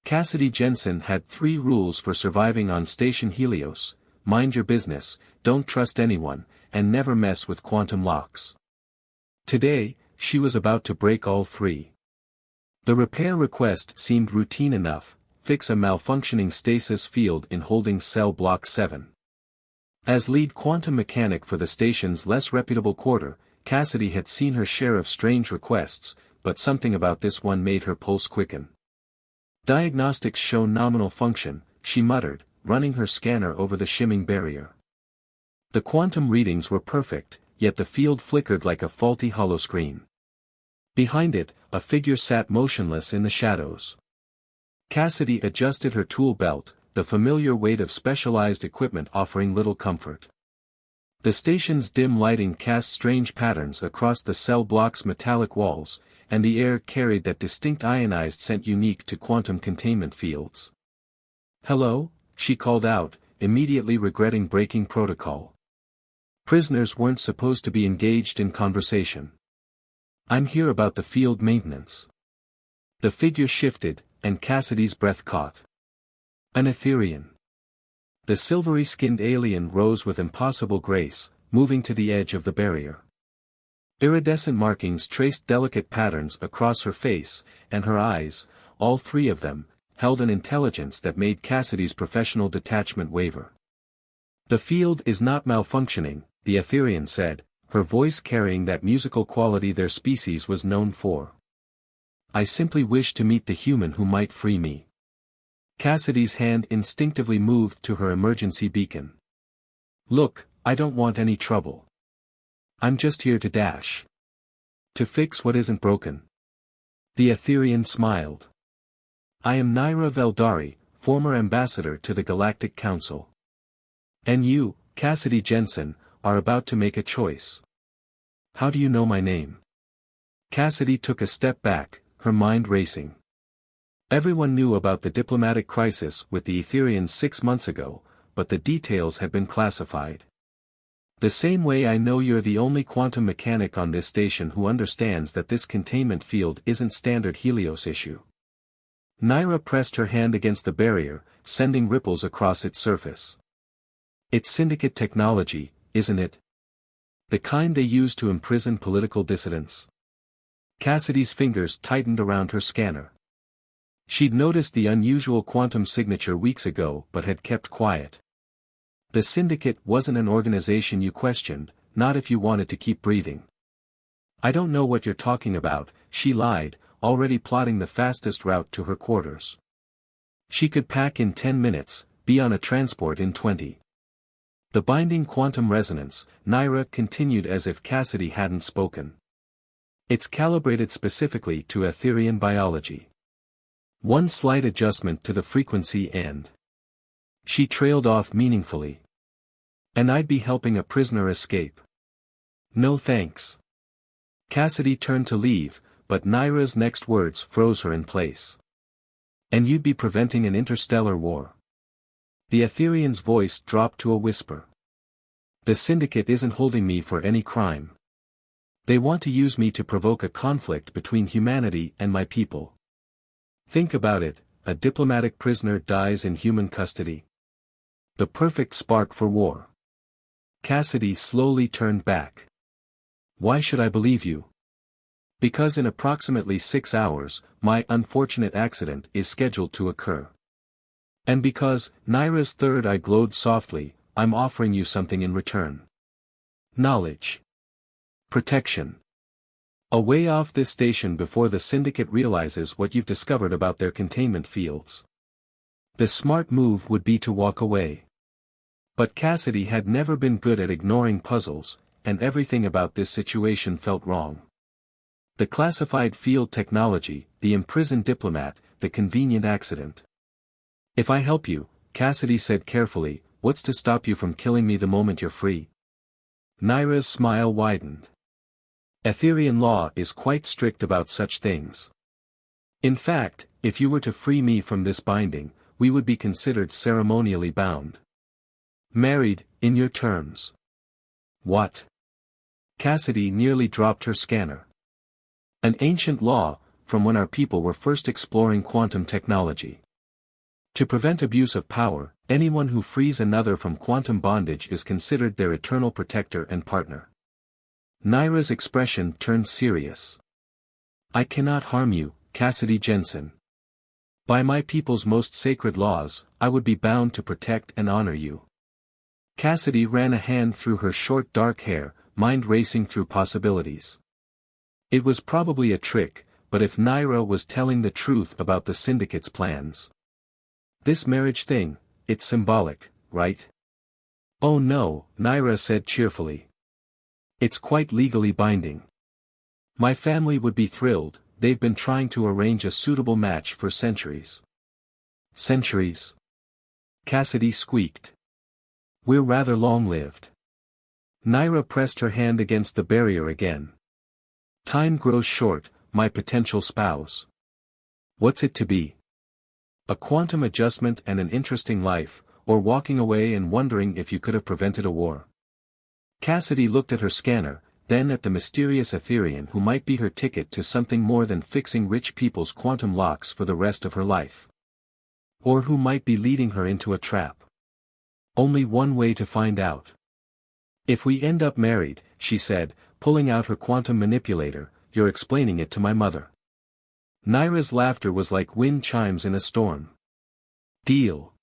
Cassidy Jensen had 3 rules for surviving on Station Helios: mind your business, don't trust anyone, and never mess with quantum locks. Today, she was about to break all 3. The repair request seemed routine enough: fix a malfunctioning stasis field in holding cell block 7. As lead quantum mechanic for the station's less reputable quarter, Cassidy had seen her share of strange requests, but something about this one made her pulse quicken. Diagnostics show nominal function, she muttered, running her scanner over the shimming barrier. The quantum readings were perfect, yet the field flickered like a faulty holoscreen. Behind it, a figure sat motionless in the shadows. Cassidy adjusted her tool belt, the familiar weight of specialized equipment offering little comfort. The station's dim lighting cast strange patterns across the cell block's metallic walls, and the air carried that distinct ionized scent unique to quantum containment fields. "Hello?" she called out, immediately regretting breaking protocol. Prisoners weren't supposed to be engaged in conversation. "I'm here about the field maintenance." The figure shifted, and Cassidy's breath caught. An Etherian. The silvery-skinned alien rose with impossible grace, moving to the edge of the barrier. Iridescent markings traced delicate patterns across her face, and her eyes, all 3 of them, held an intelligence that made Cassidy's professional detachment waver. "The field is not malfunctioning," the Etherian said, her voice carrying that musical quality their species was known for. "I simply wish to meet the human who might free me." Cassidy's hand instinctively moved to her emergency beacon. "Look, I don't want any trouble. I'm just here to dash. To fix what isn't broken." The Etherian smiled. "I am Naira Veldari, former ambassador to the Galactic Council. And you, Cassidy Jensen, are about to make a choice. How do you know my name?" Cassidy took a step back, her mind racing. Everyone knew about the diplomatic crisis with the Etherians 6 months ago, but the details had been classified. "The same way I know you're the only quantum mechanic on this station who understands that this containment field isn't standard Helios issue." Naira pressed her hand against the barrier, sending ripples across its surface. "It's syndicate technology, isn't it? The kind they use to imprison political dissidents." Cassidy's fingers tightened around her scanner. She'd noticed the unusual quantum signature weeks ago but had kept quiet. "The syndicate wasn't an organization you questioned, not if you wanted to keep breathing." "I don't know what you're talking about," she lied, already plotting the fastest route to her quarters. She could pack in 10 minutes, be on a transport in 20. The binding quantum resonance, Naira continued as if Cassidy hadn't spoken. "It's calibrated specifically to Etherian biology. One slight adjustment to the frequency and..." She trailed off meaningfully. "And I'd be helping a prisoner escape. No thanks." Cassidy turned to leave, but Naira's next words froze her in place. "And you'd be preventing an interstellar war." The Etherian's voice dropped to a whisper. "The syndicate isn't holding me for any crime. They want to use me to provoke a conflict between humanity and my people. Think about it, a diplomatic prisoner dies in human custody. The perfect spark for war." Cassidy slowly turned back. "Why should I believe you?" "Because in approximately 6 hours, my unfortunate accident is scheduled to occur. And because," Naira's third eye glowed softly, "I'm offering you something in return. Knowledge. Protection. Away off this station before the syndicate realizes what you've discovered about their containment fields." The smart move would be to walk away. But Cassidy had never been good at ignoring puzzles, and everything about this situation felt wrong. The classified field technology, the imprisoned diplomat, the convenient accident. "If I help you," Cassidy said carefully, "what's to stop you from killing me the moment you're free?" Naira's smile widened. "Etherian law is quite strict about such things. In fact, if you were to free me from this binding, we would be considered ceremonially bound. Married, in your terms." "What?" Cassidy nearly dropped her scanner. "An ancient law, from when our people were first exploring quantum technology. To prevent abuse of power, anyone who frees another from quantum bondage is considered their eternal protector and partner. Naira's expression turned serious. I cannot harm you, Cassidy Jensen. By my people's most sacred laws, I would be bound to protect and honor you. Cassidy ran a hand through her short dark hair, mind racing through possibilities. It was probably a trick, but if Naira was telling the truth about the syndicate's plans. This marriage thing, it's symbolic, right? Oh no, Naira said cheerfully. It's quite legally binding. My family would be thrilled, they've been trying to arrange a suitable match for centuries. Centuries? Cassidy squeaked. We're rather long-lived. Naira pressed her hand against the barrier again. Time grows short, my potential spouse. What's it to be? A quantum adjustment and an interesting life, or walking away and wondering if you could have prevented a war? Cassidy looked at her scanner, then at the mysterious Etherean who might be her ticket to something more than fixing rich people's quantum locks for the rest of her life. Or who might be leading her into a trap. Only one way to find out. If we end up married, she said, pulling out her quantum manipulator, you're explaining it to my mother. Naira's laughter was like wind chimes in a storm. Deal.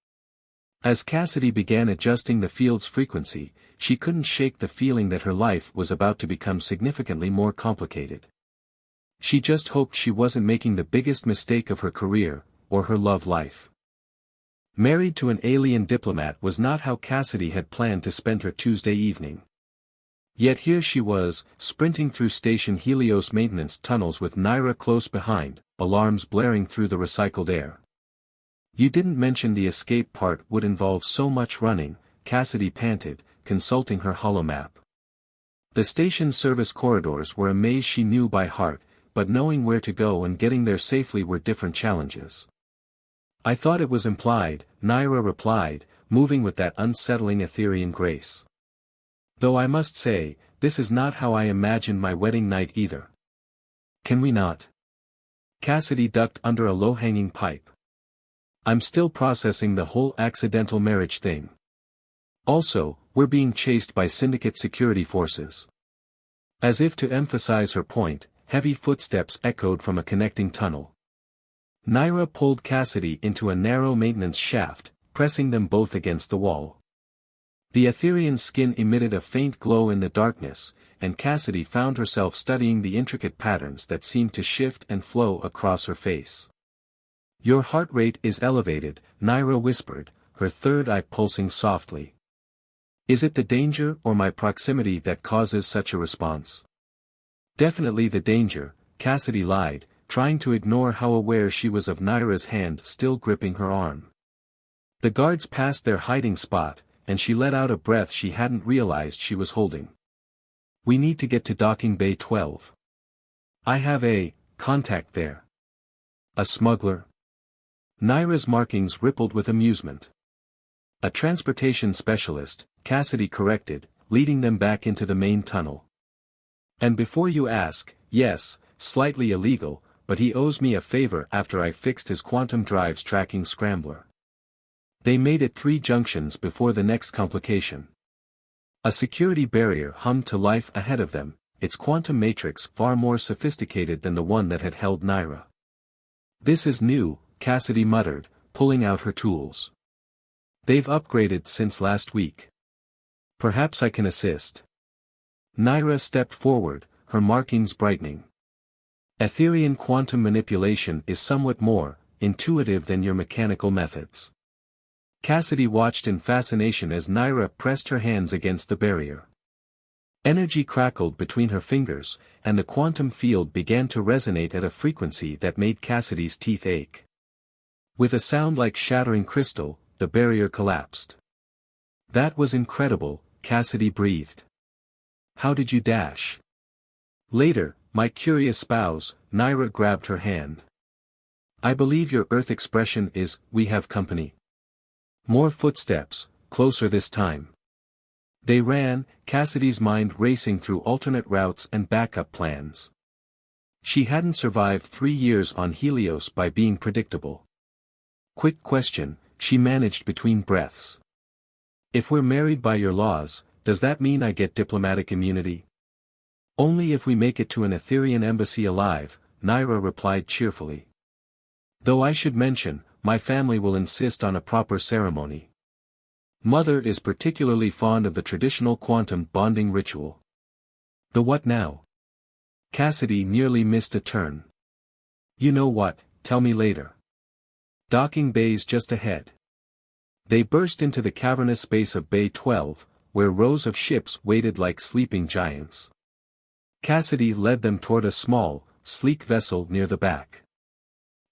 As Cassidy began adjusting the field's frequency, she couldn't shake the feeling that her life was about to become significantly more complicated. She just hoped she wasn't making the biggest mistake of her career, or her love life. Married to an alien diplomat was not how Cassidy had planned to spend her Tuesday evening. Yet here she was, sprinting through Station Helios maintenance tunnels with Naira close behind, alarms blaring through the recycled air. You didn't mention the escape part would involve so much running, Cassidy panted, consulting her holomap. The station's service corridors were a maze she knew by heart, but knowing where to go and getting there safely were different challenges. I thought it was implied, Naira replied, moving with that unsettling Etherean grace. Though I must say, this is not how I imagined my wedding night either. Can we not? Cassidy ducked under a low-hanging pipe. I'm still processing the whole accidental marriage thing. Also, we're being chased by syndicate security forces. As if to emphasize her point, heavy footsteps echoed from a connecting tunnel. Naira pulled Cassidy into a narrow maintenance shaft, pressing them both against the wall. The Etherean skin emitted a faint glow in the darkness, and Cassidy found herself studying the intricate patterns that seemed to shift and flow across her face. Your heart rate is elevated, Naira whispered, her third eye pulsing softly. Is it the danger or my proximity that causes such a response? Definitely the danger, Cassidy lied, trying to ignore how aware she was of Naira's hand still gripping her arm. The guards passed their hiding spot, and she let out a breath she hadn't realized she was holding. We need to get to docking bay 12. I have a contact there. A smuggler? Naira's markings rippled with amusement. A transportation specialist, Cassidy corrected, leading them back into the main tunnel. And before you ask, yes, slightly illegal, but he owes me a favor after I fixed his quantum drives tracking scrambler. They made it 3 junctions before the next complication. A security barrier hummed to life ahead of them, its quantum matrix far more sophisticated than the one that had held Naira. This is new, Cassidy muttered, pulling out her tools. They've upgraded since last week. Perhaps I can assist. Naira stepped forward, her markings brightening. Etherean quantum manipulation is somewhat more intuitive than your mechanical methods. Cassidy watched in fascination as Naira pressed her hands against the barrier. Energy crackled between her fingers, and the quantum field began to resonate at a frequency that made Cassidy's teeth ache. With a sound like shattering crystal, the barrier collapsed. That was incredible, Cassidy breathed. How did you dash? Later, my curious spouse, Naira grabbed her hand. I believe your Earth expression is, we have company. More footsteps, closer this time. They ran, Cassidy's mind racing through alternate routes and backup plans. She hadn't survived 3 years on Helios by being predictable. Quick question, she managed between breaths. If we're married by your laws, does that mean I get diplomatic immunity? Only if we make it to an Etherean embassy alive, Naira replied cheerfully. Though I should mention, my family will insist on a proper ceremony. Mother is particularly fond of the traditional quantum bonding ritual. The what now? Cassidy nearly missed a turn. You know what, tell me later. Docking bay's just ahead. They burst into the cavernous space of Bay 12, where rows of ships waited like sleeping giants. Cassidy led them toward a small, sleek vessel near the back.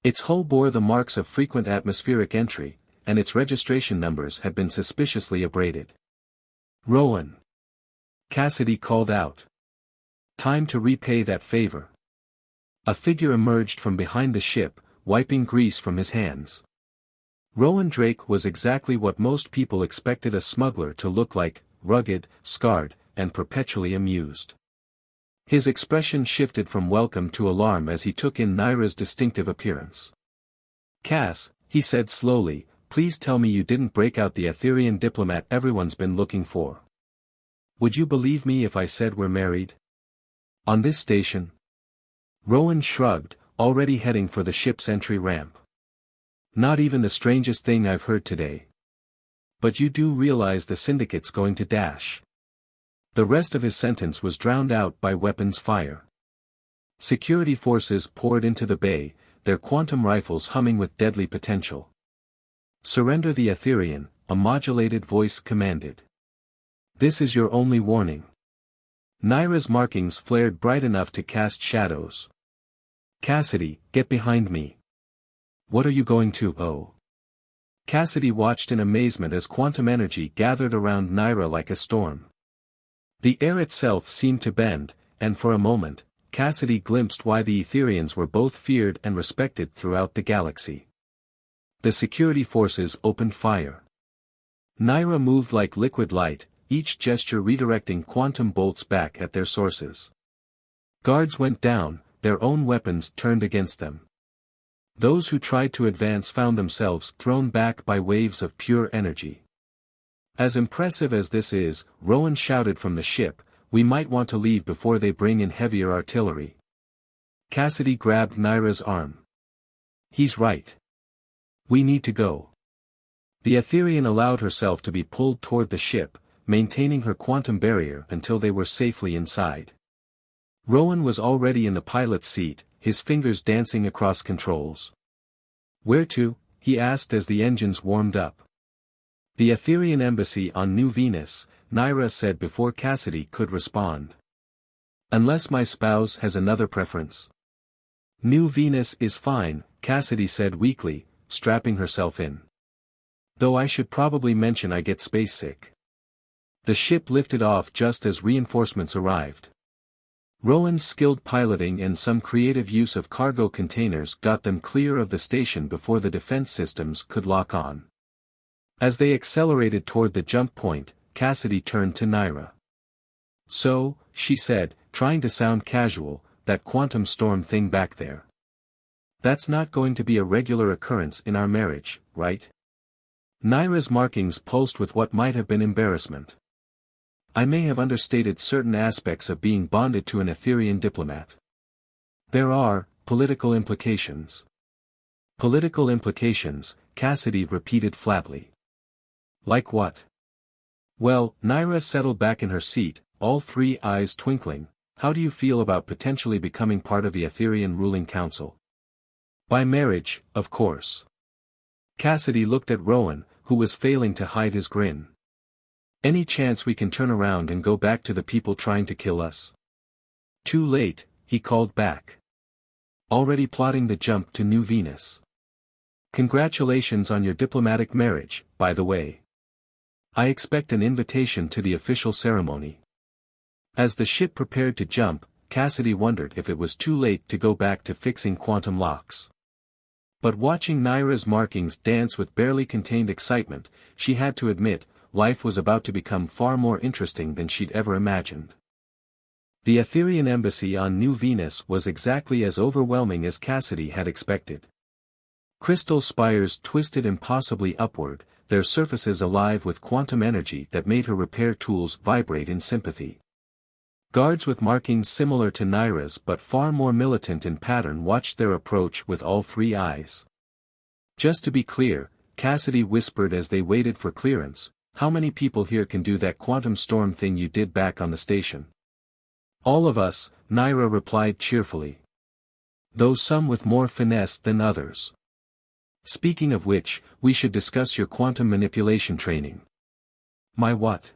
Its hull bore the marks of frequent atmospheric entry, and its registration numbers had been suspiciously abraded. Rowan! Cassidy called out. Time to repay that favor. A figure emerged from behind the ship, wiping grease from his hands. Rowan Drake was exactly what most people expected a smuggler to look like, rugged, scarred, and perpetually amused. His expression shifted from welcome to alarm as he took in Naira's distinctive appearance. Cass, he said slowly, please tell me you didn't break out the Etherean diplomat everyone's been looking for. Would you believe me if I said we're married? On this station? Rowan shrugged, already heading for the ship's entry ramp. Not even the strangest thing I've heard today. But you do realize the syndicate's going to dash. The rest of his sentence was drowned out by weapons fire. Security forces poured into the bay, their quantum rifles humming with deadly potential. Surrender the Etherean, a modulated voice commanded. This is your only warning. Naira's markings flared bright enough to cast shadows. Cassidy, get behind me. What are you going to, oh? Cassidy watched in amazement as quantum energy gathered around Naira like a storm. The air itself seemed to bend, and for a moment, Cassidy glimpsed why the Etherians were both feared and respected throughout the galaxy. The security forces opened fire. Naira moved like liquid light, each gesture redirecting quantum bolts back at their sources. Guards went down, their own weapons turned against them. Those who tried to advance found themselves thrown back by waves of pure energy. As impressive as this is, Rowan shouted from the ship, we might want to leave before they bring in heavier artillery. Cassidy grabbed Naira's arm. He's right. We need to go. The Etherean allowed herself to be pulled toward the ship, maintaining her quantum barrier until they were safely inside. Rowan was already in the pilot's seat, his fingers dancing across controls. Where to? He asked as the engines warmed up. The Etherean embassy on New Venus, Naira said before Cassidy could respond. Unless my spouse has another preference. New Venus is fine, Cassidy said weakly, strapping herself in. Though I should probably mention I get space sick. The ship lifted off just as reinforcements arrived. Rowan's skilled piloting and some creative use of cargo containers got them clear of the station before the defense systems could lock on. As they accelerated toward the jump point, Cassidy turned to Naira. So, she said, trying to sound casual, that quantum storm thing back there. That's not going to be a regular occurrence in our marriage, right? Naira's markings pulsed with what might have been embarrassment. I may have understated certain aspects of being bonded to an Etherean diplomat. There are political implications. Political implications, Cassidy repeated flatly. Like what? Well, Naira settled back in her seat, all three eyes twinkling. How do you feel about potentially becoming part of the Etherean ruling council? By marriage, of course. Cassidy looked at Rowan, who was failing to hide his grin. Any chance we can turn around and go back to the people trying to kill us? Too late, he called back. Already plotting the jump to New Venus. Congratulations on your diplomatic marriage, by the way. I expect an invitation to the official ceremony. As the ship prepared to jump, Cassidy wondered if it was too late to go back to fixing quantum locks. But watching Naira's markings dance with barely contained excitement, she had to admit, life was about to become far more interesting than she'd ever imagined. The Etherean embassy on New Venus was exactly as overwhelming as Cassidy had expected. Crystal spires twisted impossibly upward, their surfaces alive with quantum energy that made her repair tools vibrate in sympathy. Guards with markings similar to Naira's but far more militant in pattern watched their approach with all three eyes. "Just to be clear," Cassidy whispered as they waited for clearance, "how many people here can do that quantum storm thing you did back on the station?" "All of us," Naira replied cheerfully. "Though some with more finesse than others. Speaking of which, we should discuss your quantum manipulation training." "My what?"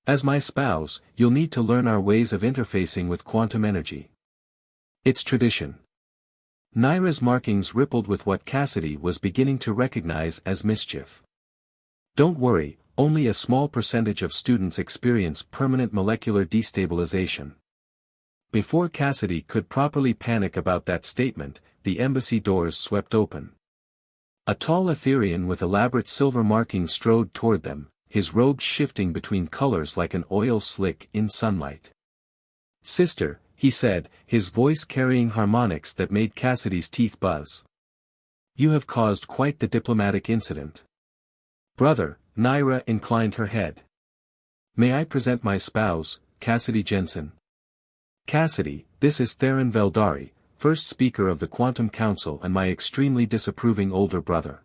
"As my spouse, you'll need to learn our ways of interfacing with quantum energy. It's tradition." Naira's markings rippled with what Cassidy was beginning to recognize as mischief. "Don't worry, only a small percentage of students experience permanent molecular destabilization." Before Cassidy could properly panic about that statement, the embassy doors swept open. A tall Etherean with elaborate silver markings strode toward them, his robes shifting between colors like an oil slick in sunlight. "Sister," he said, his voice carrying harmonics that made Cassidy's teeth buzz. "You have caused quite the diplomatic incident." "Brother," Naira inclined her head. "May I present my spouse, Cassidy Jensen?" "Cassidy, this is Theron Veldari, first speaker of the Quantum Council and my extremely disapproving older brother."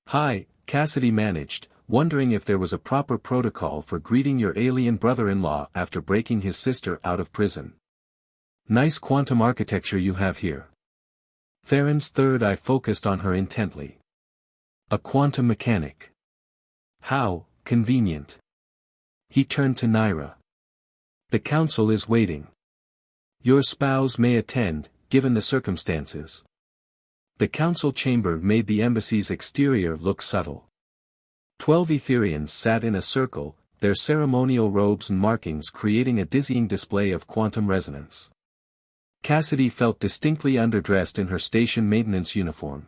"Hi," Cassidy managed, wondering if there was a proper protocol for greeting your alien brother-in-law after breaking his sister out of prison. "Nice quantum architecture you have here." Theron's third eye focused on her intently. "A quantum mechanic. How convenient." He turned to Naira. "The council is waiting. Your spouse may attend, given the circumstances." The council chamber made the embassy's exterior look subtle. 12 Etherians sat in a circle, their ceremonial robes and markings creating a dizzying display of quantum resonance. Cassidy felt distinctly underdressed in her station maintenance uniform.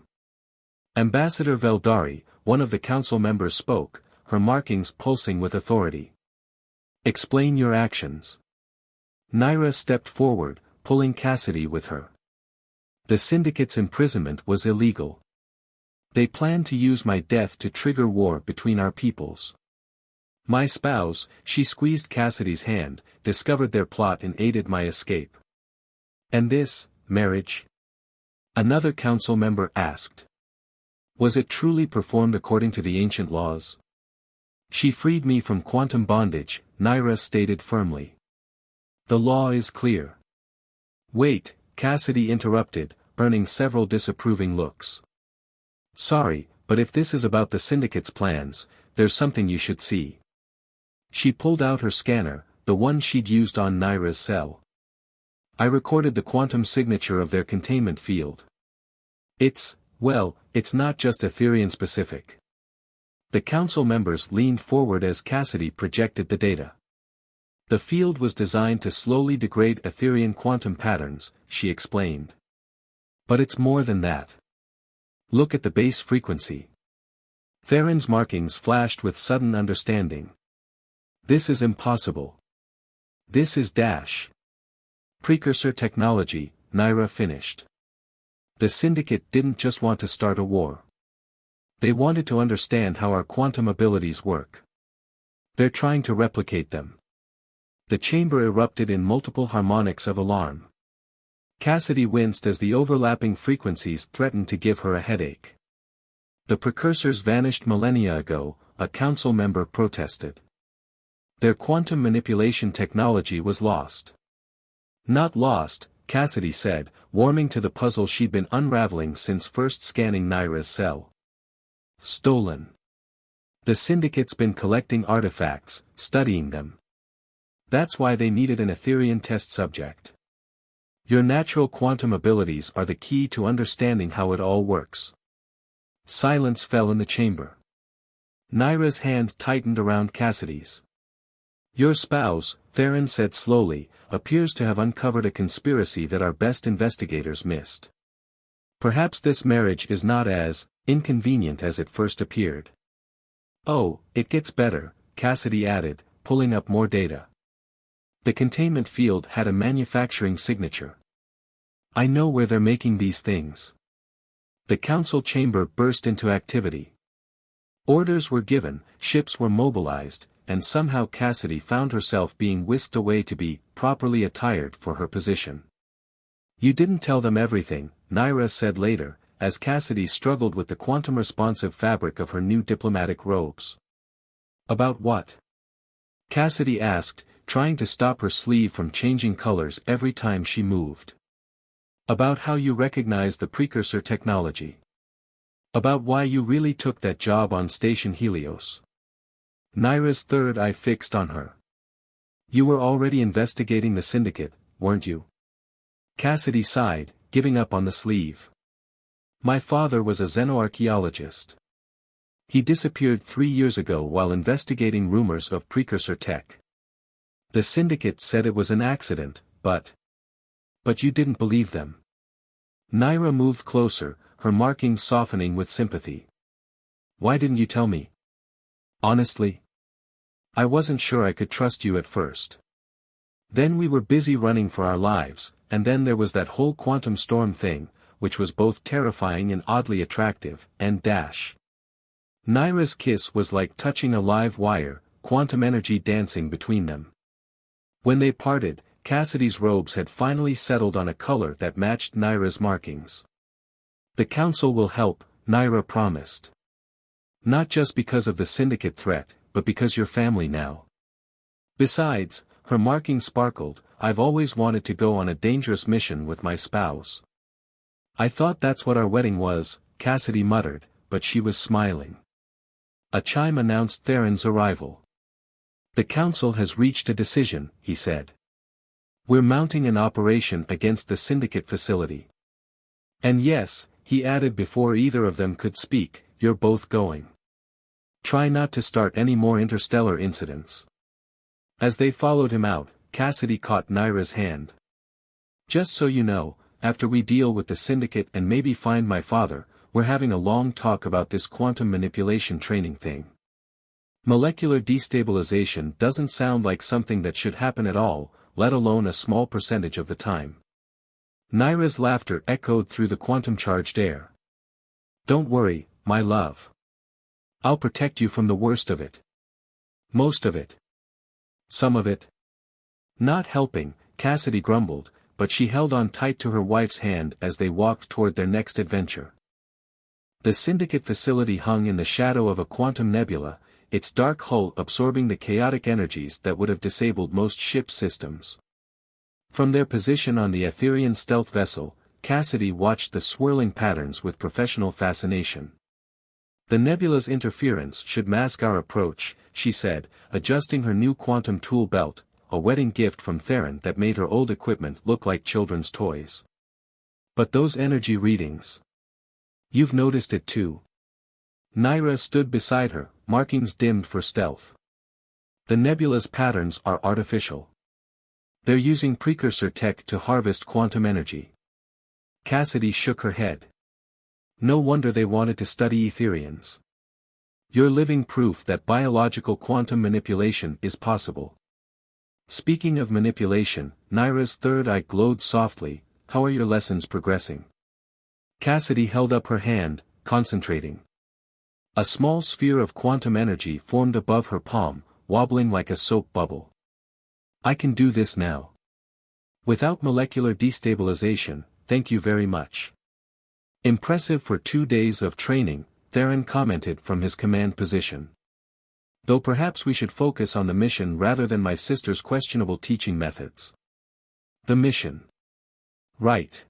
Ambassador Veldari, one of the council members spoke, her markings pulsing with authority. "Explain your actions." Naira stepped forward, pulling Cassidy with her. "The syndicate's imprisonment was illegal. They planned to use my death to trigger war between our peoples. My spouse," she squeezed Cassidy's hand, "discovered their plot and aided my escape." "And this, marriage?" another council member asked. "Was it truly performed according to the ancient laws?" "She freed me from quantum bondage," Naira stated firmly. "The law is clear." "Wait," Cassidy interrupted, earning several disapproving looks. "Sorry, but if this is about the syndicate's plans, there's something you should see." She pulled out her scanner, the one she'd used on Naira's cell. "I recorded the quantum signature of their containment field. It's not just Etherian specific." The council members leaned forward as Cassidy projected the data. "The field was designed to slowly degrade Etherian quantum patterns," she explained. "But it's more than that. Look at the base frequency." Theron's markings flashed with sudden understanding. "This is impossible. This is precursor technology," Naira finished. "The syndicate didn't just want to start a war. They wanted to understand how our quantum abilities work. They're trying to replicate them." The chamber erupted in multiple harmonics of alarm. Cassidy winced as the overlapping frequencies threatened to give her a headache. "The precursors vanished millennia ago," a council member protested. "Their quantum manipulation technology was lost." "Not lost," Cassidy said, warming to the puzzle she'd been unraveling since first scanning Naira's cell. "Stolen. The syndicate's been collecting artifacts, studying them. That's why they needed an Etherian test subject. Your natural quantum abilities are the key to understanding how it all works." Silence fell in the chamber. Naira's hand tightened around Cassidy's. "Your spouse," Theron said slowly, "appears to have uncovered a conspiracy that our best investigators missed. Perhaps this marriage is not as inconvenient as it first appeared." "Oh, it gets better," Cassidy added, pulling up more data. "The containment field had a manufacturing signature. I know where they're making these things. The council chamber burst into activity. Orders were given, ships were mobilized, and somehow Cassidy found herself being whisked away to be properly attired for her position. "You didn't tell them everything," Naira said later, as Cassidy struggled with the quantum-responsive fabric of her new diplomatic robes. "About what?" Cassidy asked, trying to stop her sleeve from changing colors every time she moved. "About how you recognize the precursor technology. About why you really took that job on Station Helios." Naira's third eye fixed on her. "You were already investigating the syndicate, weren't you?" Cassidy sighed, giving up on the sleeve. "My father was a xenoarchaeologist. He disappeared 3 years ago while investigating rumors of precursor tech. The syndicate said it was an accident, but you didn't believe them." Naira moved closer, her markings softening with sympathy. "Why didn't you tell me?" "Honestly, I wasn't sure I could trust you at first. Then we were busy running for our lives, and then there was that whole quantum storm thing, which was both terrifying and oddly attractive, and dash." Naira's kiss was like touching a live wire, quantum energy dancing between them. When they parted, Cassidy's robes had finally settled on a color that matched Naira's markings. "The council will help," Naira promised. "Not just because of the syndicate threat, but because you're family now. Besides," her markings sparkled, "I've always wanted to go on a dangerous mission with my spouse." "I thought that's what our wedding was," Cassidy muttered, but she was smiling. A chime announced Theron's arrival. "The council has reached a decision," he said. "We're mounting an operation against the syndicate facility. And yes," he added before either of them could speak, "you're both going. Try not to start any more interstellar incidents." As they followed him out, Cassidy caught Naira's hand. "Just so you know, after we deal with the syndicate and maybe find my father, we're having a long talk about this quantum manipulation training thing. Molecular destabilization doesn't sound like something that should happen at all, let alone a small percentage of the time." Naira's laughter echoed through the quantum-charged air. "Don't worry, my love. I'll protect you from the worst of it. Most of it. Some of it." Not helping, Cassidy grumbled, but she held on tight to her wife's hand as they walked toward their next adventure. The syndicate facility hung in the shadow of a quantum nebula, its dark hull absorbing the chaotic energies that would have disabled most ship systems. From their position on the Etherian stealth vessel, Cassidy watched the swirling patterns with professional fascination. "The nebula's interference should mask our approach," she said, adjusting her new quantum tool belt, a wedding gift from Theron that made her old equipment look like children's toys. "But those energy readings. You've noticed it too." Naira stood beside her, markings dimmed for stealth. "The nebula's patterns are artificial. They're using precursor tech to harvest quantum energy." Cassidy shook her head. "No wonder they wanted to study Etherians. You're living proof that biological quantum manipulation is possible." Speaking of manipulation, Naira's third eye glowed softly. "How are your lessons progressing?" Cassidy held up her hand, concentrating. A small sphere of quantum energy formed above her palm, wobbling like a soap bubble. "I can do this now. Without molecular destabilization, thank you very much." "Impressive for 2 days of training," Theron commented from his command position. "Though perhaps we should focus on the mission rather than my sister's questionable teaching methods." "The mission. Right.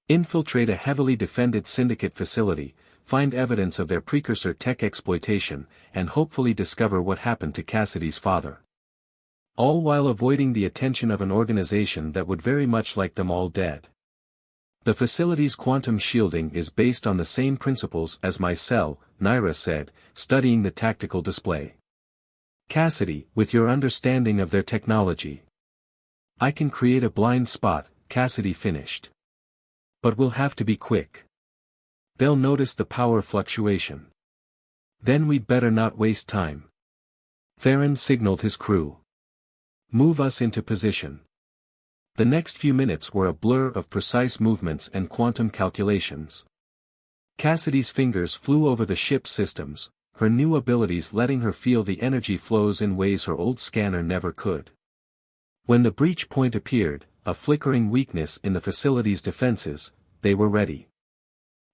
Infiltrate a heavily defended syndicate facility, find evidence of their precursor tech exploitation, and hopefully discover what happened to Cassidy's father. All while avoiding the attention of an organization that would very much like them all dead. The facility's quantum shielding is based on the same principles as my cell," Naira said, studying the tactical display. "Cassidy, with your understanding of their technology. I can create a blind spot," Cassidy finished. "But we'll have to be quick. They'll notice the power fluctuation. Then we'd better not waste time." Theron signaled his crew. "Move us into position." The next few minutes were a blur of precise movements and quantum calculations. Cassidy's fingers flew over the ship's systems, her new abilities letting her feel the energy flows in ways her old scanner never could. When the breach point appeared, a flickering weakness in the facility's defenses, they were ready.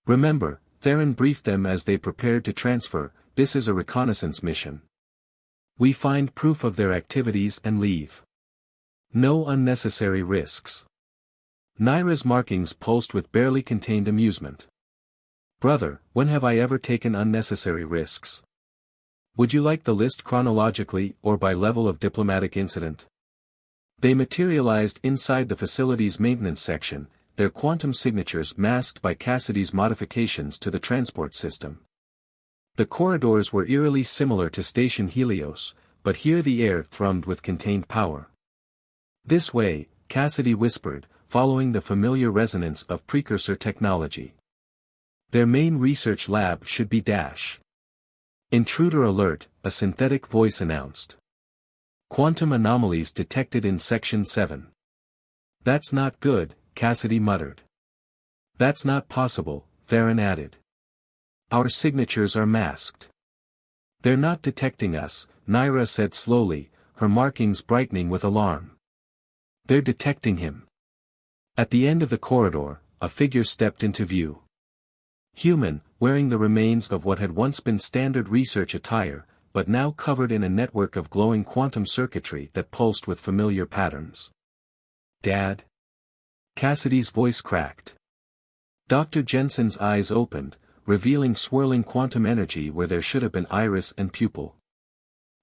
Remember, Theron briefed them as they prepared to transfer, this is a reconnaissance mission. We find proof of their activities and leave. No unnecessary risks. Naira's markings pulsed with barely contained amusement. Brother, when have I ever taken unnecessary risks? Would you like the list chronologically or by level of diplomatic incident? They materialized inside the facility's maintenance section, their quantum signatures masked by Cassidy's modifications to the transport system. The corridors were eerily similar to Station Helios, but here the air thrummed with contained power. This way, Cassidy whispered, following the familiar resonance of precursor technology. Their main research lab should be dash. Intruder alert, a synthetic voice announced. Quantum anomalies detected in Section 7. That's not good, Cassidy muttered. That's not possible, Theron added. Our signatures are masked. They're not detecting us, Naira said slowly, her markings brightening with alarm. They're detecting him. At the end of the corridor, a figure stepped into view. Human, wearing the remains of what had once been standard research attire, but now covered in a network of glowing quantum circuitry that pulsed with familiar patterns. Dad? Cassidy's voice cracked. Dr. Jensen's eyes opened, revealing swirling quantum energy where there should have been iris and pupil.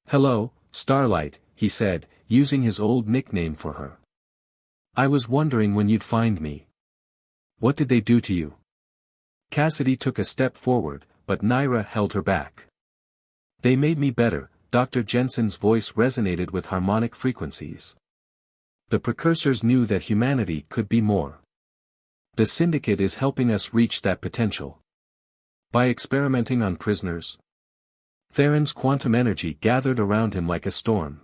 Hello, Starlight, he said, using his old nickname for her. I was wondering when you'd find me. What did they do to you? Cassidy took a step forward, but Naira held her back. They made me better, Dr. Jensen's voice resonated with harmonic frequencies. The precursors knew that humanity could be more. The Syndicate is helping us reach that potential. By experimenting on prisoners. Theron's quantum energy gathered around him like a storm.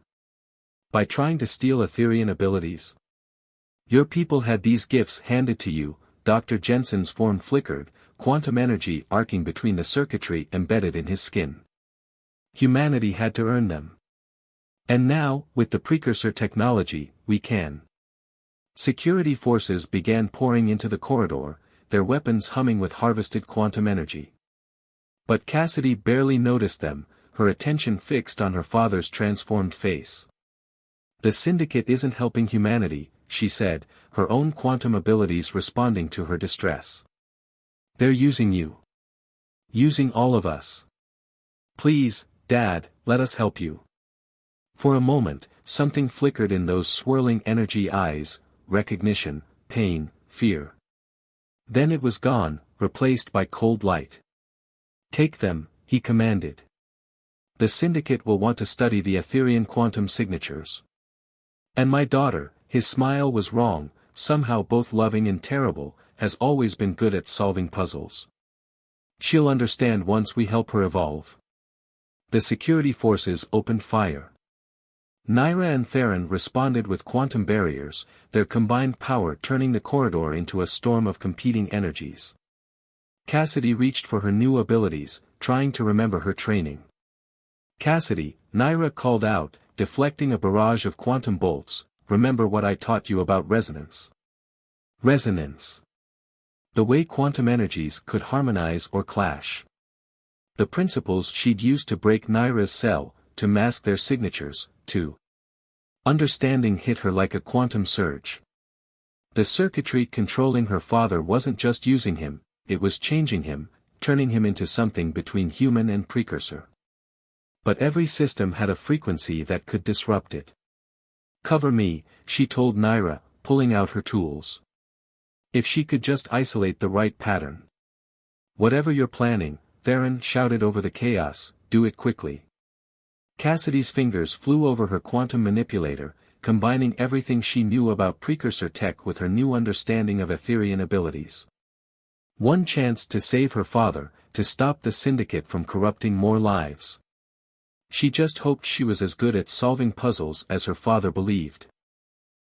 By trying to steal Etherian abilities. Your people had these gifts handed to you, Dr. Jensen's form flickered, quantum energy arcing between the circuitry embedded in his skin. Humanity had to earn them. And now, with the precursor technology, we can. Security forces began pouring into the corridor, their weapons humming with harvested quantum energy. But Cassidy barely noticed them, her attention fixed on her father's transformed face. The Syndicate isn't helping humanity, she said, her own quantum abilities responding to her distress. They're using you. Using all of us. Please, Dad, let us help you. For a moment, something flickered in those swirling energy eyes, recognition, pain, fear. Then it was gone, replaced by cold light. Take them, he commanded. The Syndicate will want to study the Etherian quantum signatures. And my daughter, his smile was wrong, somehow both loving and terrible, has always been good at solving puzzles. She'll understand once we help her evolve. The security forces opened fire. Naira and Theron responded with quantum barriers, their combined power turning the corridor into a storm of competing energies. Cassidy reached for her new abilities, trying to remember her training. Cassidy, Naira called out, deflecting a barrage of quantum bolts, remember what I taught you about resonance. Resonance. The way quantum energies could harmonize or clash. The principles she'd used to break Naira's cell, to mask their signatures, to. Understanding hit her like a quantum surge. The circuitry controlling her father wasn't just using him, it was changing him, turning him into something between human and precursor. But every system had a frequency that could disrupt it. Cover me, she told Naira, pulling out her tools. If she could just isolate the right pattern. Whatever you're planning, Theron shouted over the chaos, do it quickly. Cassidy's fingers flew over her quantum manipulator, combining everything she knew about precursor tech with her new understanding of Etherian abilities. One chance to save her father, to stop the Syndicate from corrupting more lives. She just hoped she was as good at solving puzzles as her father believed.